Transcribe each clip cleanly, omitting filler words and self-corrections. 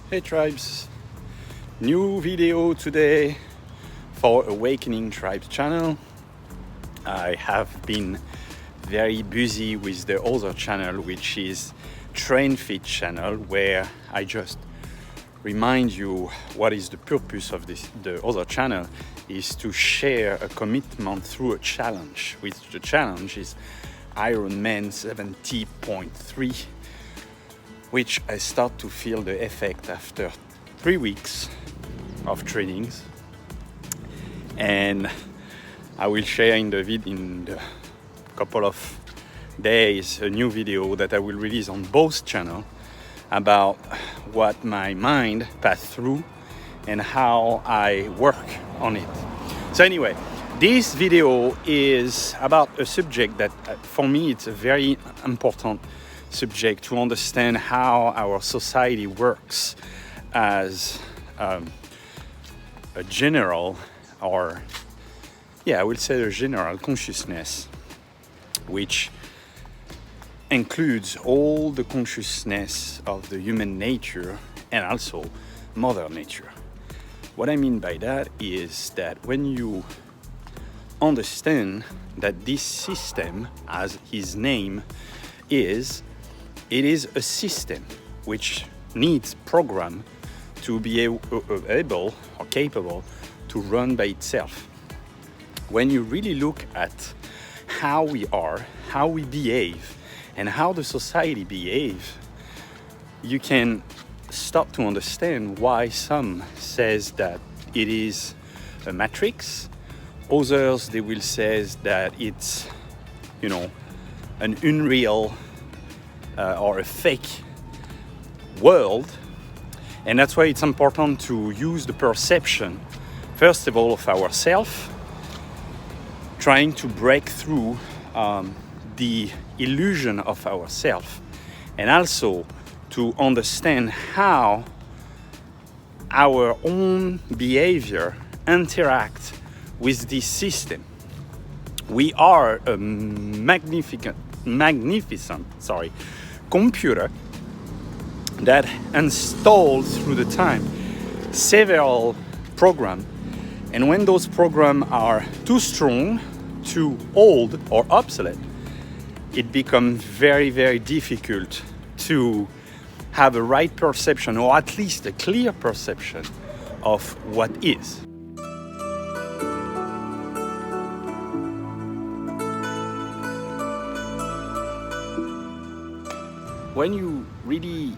Hey tribes, new video today for Awakening Tribes channel. I have been very busy with the other channel, which is Train Fit channel, where I just remind you what is the purpose of this. The other channel is to share a commitment through a challenge, which the challenge is Ironman 70.3, which I start to feel the effect after 3 weeks of trainings. And I will share in the couple of days a new video that I will release on both channels about what my mind passed through and how I work on it. So anyway, this video is about a subject that for me it's a very important subject to understand how our society works as a general, or I will say a general consciousness, which includes all the consciousness of the human nature and also Mother Nature. What I mean by that is that when you understand that this system, as his name is, it is a system which needs program to be able or capable to run by itself. When you really look at how we are, how we behave, and how the society behaves, you can start to understand why some says that it is a matrix. Others, they will say that it's, an unreal or a fake world. And that's why it's important to use the perception, first of all, of ourselves, trying to break through the illusion of ourselves, and also to understand how our own behavior interacts with this system. We are a magnificent computer that installs through the time several programs, and when those programs are too strong, too old or obsolete, it becomes very, very difficult to have a right perception, or at least a clear perception of what is. When you really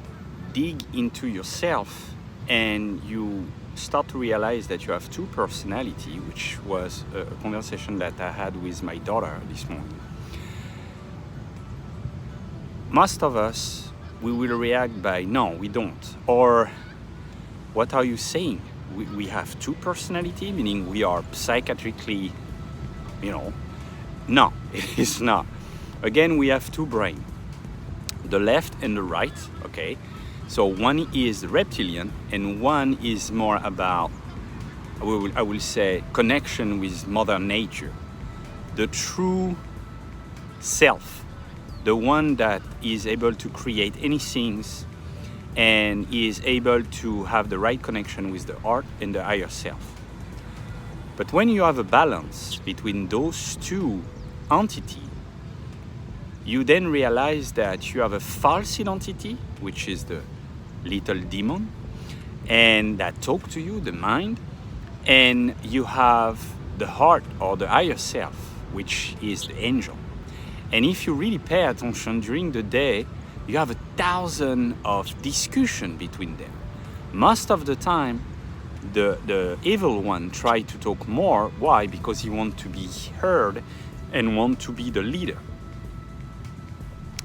dig into yourself and you start to realize that you have two personalities, which was a conversation that I had with my daughter this morning. Most of us, we will react by, no, we don't. Or, what are you saying? We have two personalities, meaning we are psychiatrically, No, it is not. Again, we have two brains, the left and the right, okay? So one is reptilian and one is more about, I will say, connection with Mother Nature. The true self, the one that is able to create anything and is able to have the right connection with the heart and the higher self. But when you have a balance between those two entities, you then realize that you have a false identity, which is the little demon, and that talk to you, the mind, and you have the heart or the higher self, which is the angel. And if you really pay attention during the day, you have 1,000 of discussion between them. Most of the time, the evil one try to talk more. Why? Because he want to be heard and want to be the leader.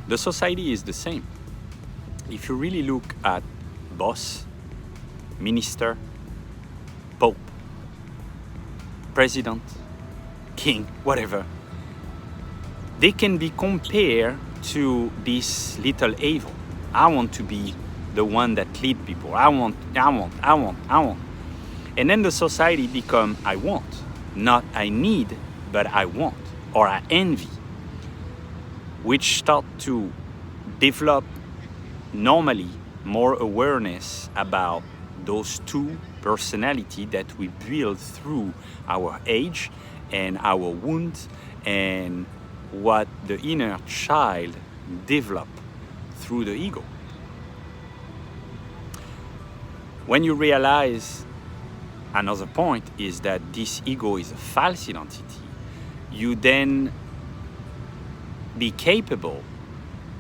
The society is the same. If you really look at boss, minister, pope, president, king, whatever, they can be compared to this little evil. I want to be the one that lead people. I want. And then the society become I want, not I need, but I want, or I envy, which start to develop normally more awareness about those two personalities that we build through our age and our wounds and what the inner child develop through the ego. When you realize another point is that this ego is a false identity, you then be capable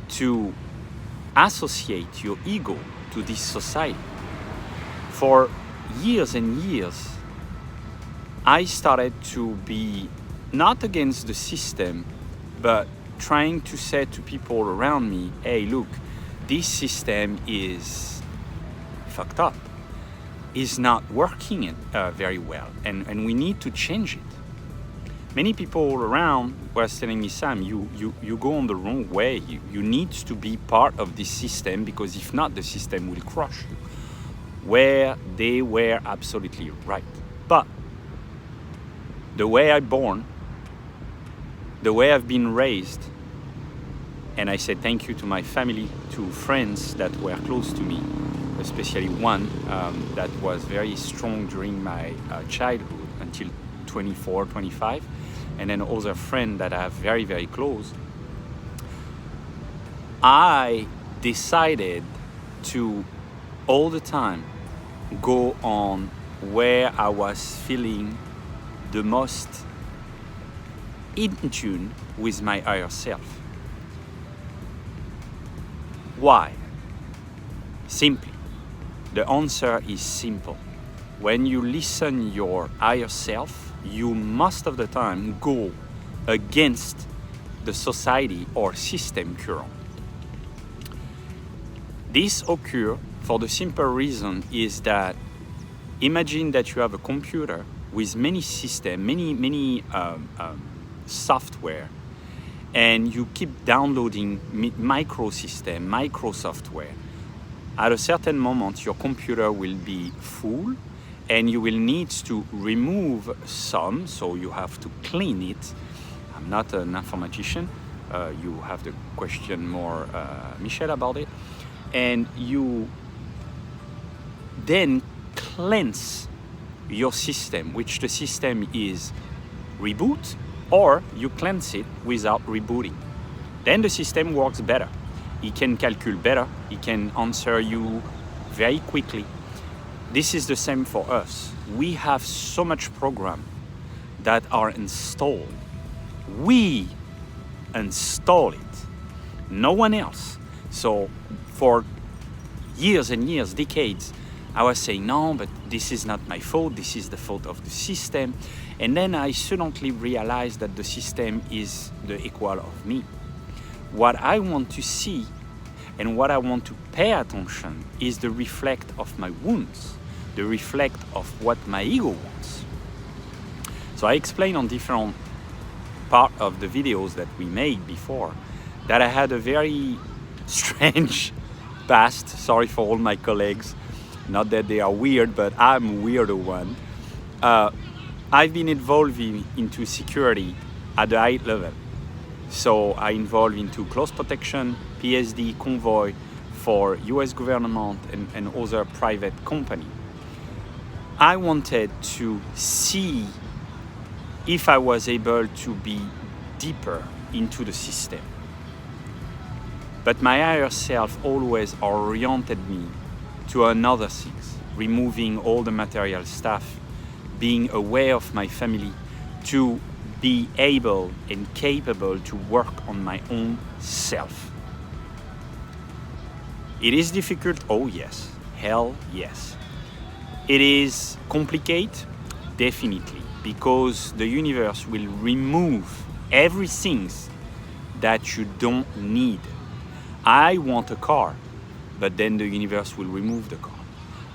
to associate your ego to this society. For years and years, I started to be not against the system, but trying to say to people around me, hey, look, this system is fucked up, is not working very well, and we need to change it. Many people around were telling me, Sam, you go on the wrong way. You need to be part of this system, because if not, the system will crush you. Where they were absolutely right. But the way I'm born, the way I've been raised, and I said thank you to my family, to friends that were close to me, especially one that was very strong during my childhood until 24, 25, and then other friend that I have very, very close. I decided to all the time go on where I was feeling the most in tune with my higher self. Why? Simply. The answer is simple. When you listen your higher self, you most of the time go against the society or system current. This occurs for the simple reason is that imagine that you have a computer with many systems, many software, and you keep downloading micro system, micro software. At a certain moment, your computer will be full, and you will need to remove some, so you have to clean it. I'm not an informatician. You have to question more Michel about it. And you then cleanse your system, which the system is reboot, or you cleanse it without rebooting. Then the system works better. It can calculate better. It can answer you very quickly. This is the same for us. We have so much program that are installed. We install it, no one else. So for years and years, decades, I was saying, no, but this is not my fault. This is the fault of the system. And then I suddenly realized that the system is the equal of me. What I want to see and what I want to pay attention is the reflect of my wounds, the reflect of what my ego wants. So I explained on different part of the videos that we made before that I had a very strange past. Sorry for all my colleagues. Not that they are weird, but I'm a weirder one. I've been involved into security at the high level. So I involved into close protection, PSD, convoy for US government and other private company. I wanted to see if I was able to be deeper into the system. But my higher self always oriented me to another things, removing all the material stuff, being aware of my family, to be able and capable to work on my own self. It is difficult, oh yes, hell yes. It is complicated, definitely, because the universe will remove everything that you don't need. I want a car, but then the universe will remove the car.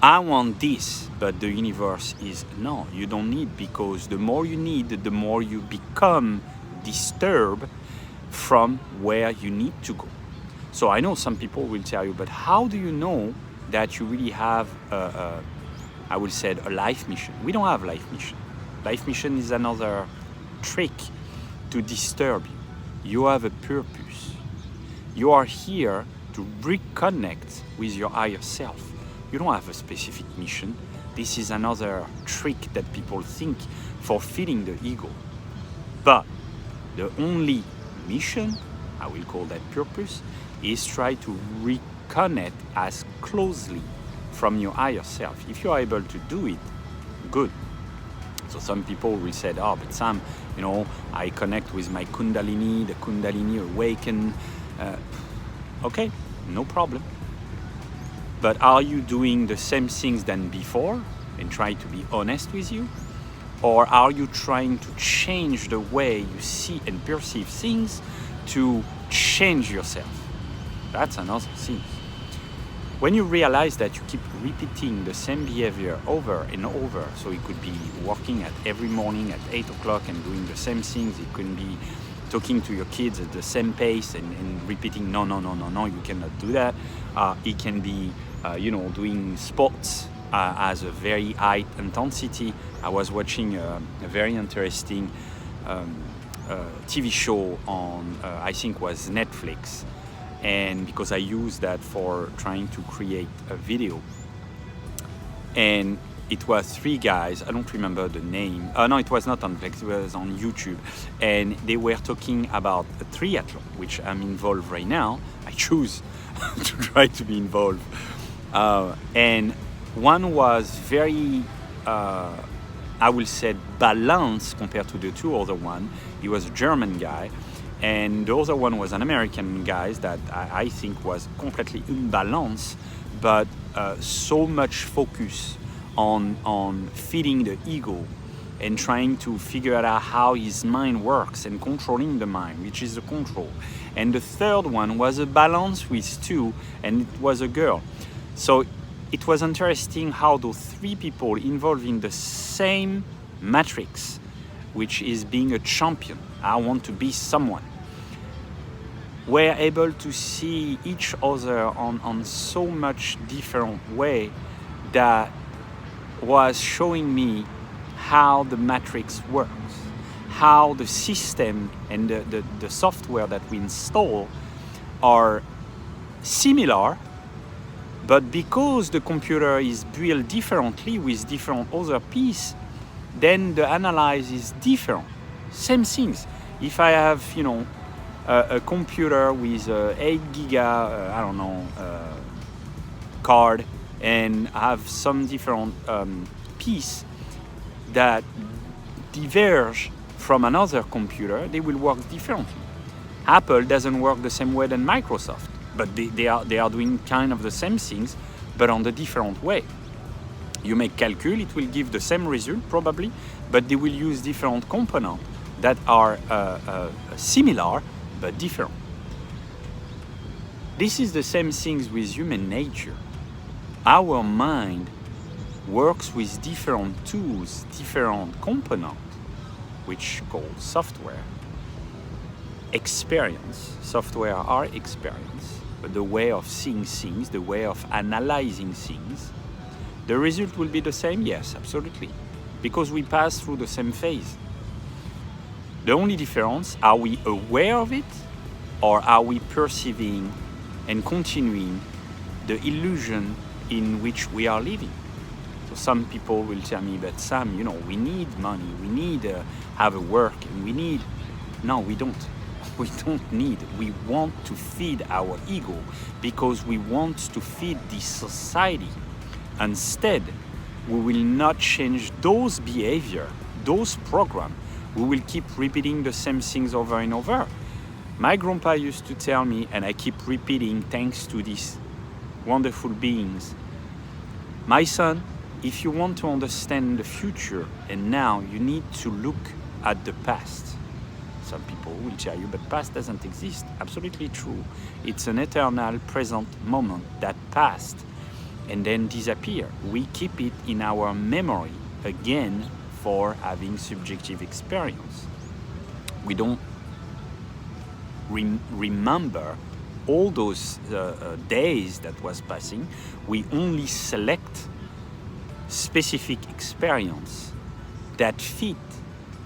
I want this, but the universe is, no, you don't need, because the more you need, the more you become disturbed from where you need to go. So I know some people will tell you, but how do you know that you really have I would say a life mission? We don't have life mission. Life mission is another trick to disturb you. You have a purpose. You are here to reconnect with your higher self. You don't have a specific mission. This is another trick that people think for feeding the ego. But the only mission, I will call that purpose, is try to reconnect as closely from your higher self. If you are able to do it, good. So some people will say, oh, but Sam, I connect with my Kundalini, the Kundalini awaken. Okay, no problem. But are you doing the same things than before and try to be honest with you? Or are you trying to change the way you see and perceive things to change yourself? That's another thing. When you realize that you keep repeating the same behavior over and over, so it could be walking at every morning at 8 o'clock and doing the same things, it could be talking to your kids at the same pace and repeating, no, you cannot do that. It can be, doing sports as a very high intensity. I was watching a very interesting TV show on, I think was Netflix. And because I used that for trying to create a video. And it was 3 guys, I don't remember the name. No, it was not on Netflix, it was on YouTube. And they were talking about a triathlon, which I'm involved right now. I choose to try to be involved. And one was very, I will say, balanced compared to the 2 other one. He was a German guy. And the other one was an American guy that I think was completely imbalanced, but so much focus on feeding the ego and trying to figure out how his mind works and controlling the mind, which is the control. And the third one was a balance with 2, and it was a girl. So it was interesting how those 3 people involved in the same matrix, which is being a champion. I want to be someone. Were able to see each other on so much different way that was showing me how the matrix works, how the system and the software that we install are similar, but because the computer is built differently with different other pieces, then the analysis is different. Same things. If I have, a computer with 8 giga, card, and have some different piece that diverge from another computer, they will work differently. Apple doesn't work the same way than Microsoft, but they are doing kind of the same things, but on the different way. You make calcul, it will give the same result probably, but they will use different components that are similar but different. This is the same things with human nature. Our mind works with different tools, different components, which called software. Experience, software are experience, but the way of seeing things, the way of analyzing things. The result will be the same? Yes, absolutely, because we pass through the same phase. The only difference, are we aware of it, or are we perceiving and continuing the illusion in which we are living? So some people will tell me, but Sam, we need money, we need have a work, and we need... No, we don't. We don't need. We want to feed our ego because we want to feed this society. Instead, we will not change those behavior, those programs. We will keep repeating the same things over and over. My grandpa used to tell me, and I keep repeating thanks to these wonderful beings, my son, if you want to understand the future and now, you need to look at the past. Some people will tell you, but past doesn't exist. Absolutely true. It's an eternal present moment that passed and then disappear. We keep it in our memory again for having subjective experience. We don't remember all those days that was passing. We only select specific experience that fit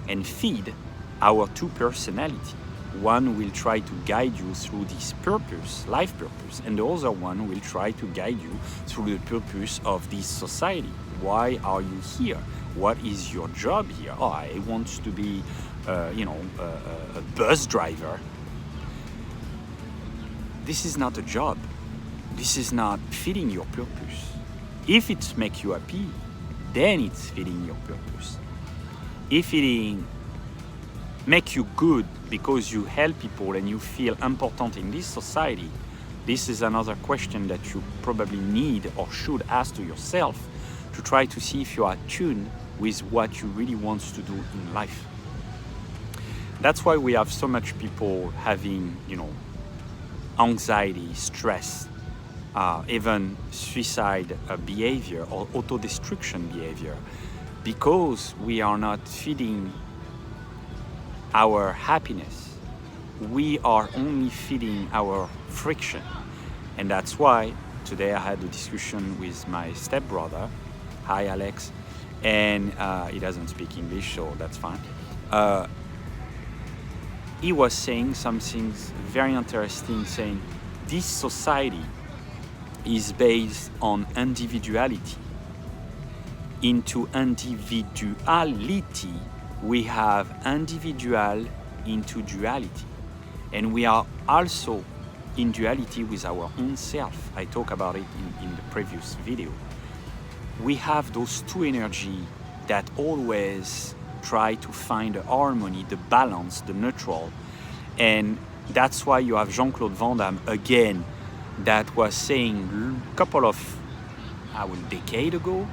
and feed our 2 personality. One will try to guide you through this purpose, life purpose, and the other one will try to guide you through the purpose of this society. Why are you here? What is your job here? Oh, I want to be, a bus driver. This is not a job. This is not fitting your purpose. If it makes you happy, then it's fitting your purpose. If it make you good because you help people and you feel important in this society, this is another question that you probably need or should ask to yourself to try to see if you are tuned with what you really want to do in life. That's why we have so much people having, anxiety, stress, even suicide behavior or auto-destruction behavior, because we are not feeding our happiness. We are only feeding our friction. And that's why today I had a discussion with my stepbrother. Hi, Alex. And he doesn't speak English, so that's fine. He was saying something very interesting, saying this society is based on individuality. Into individuality, we have individual into duality. And we are also in duality with our own self. I talk about it in the previous video. We have those two energies that always try to find the harmony, the balance, the neutral. And that's why you have Jean-Claude Van Damme again, that was saying a couple of, decade ago,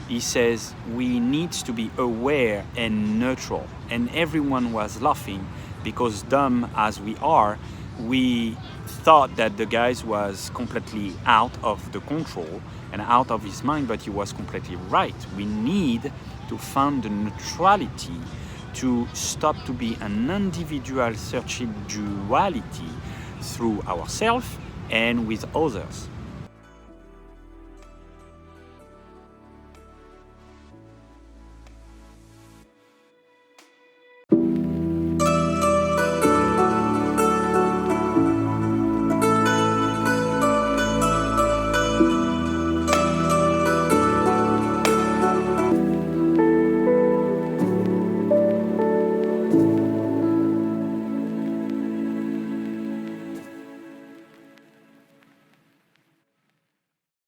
he says we need to be aware and neutral. And everyone was laughing because, dumb as we are, we thought that the guy was completely out of the control and out of his mind, but he was completely right. We need to find the neutrality to stop to be an individual searching duality through ourselves and with others.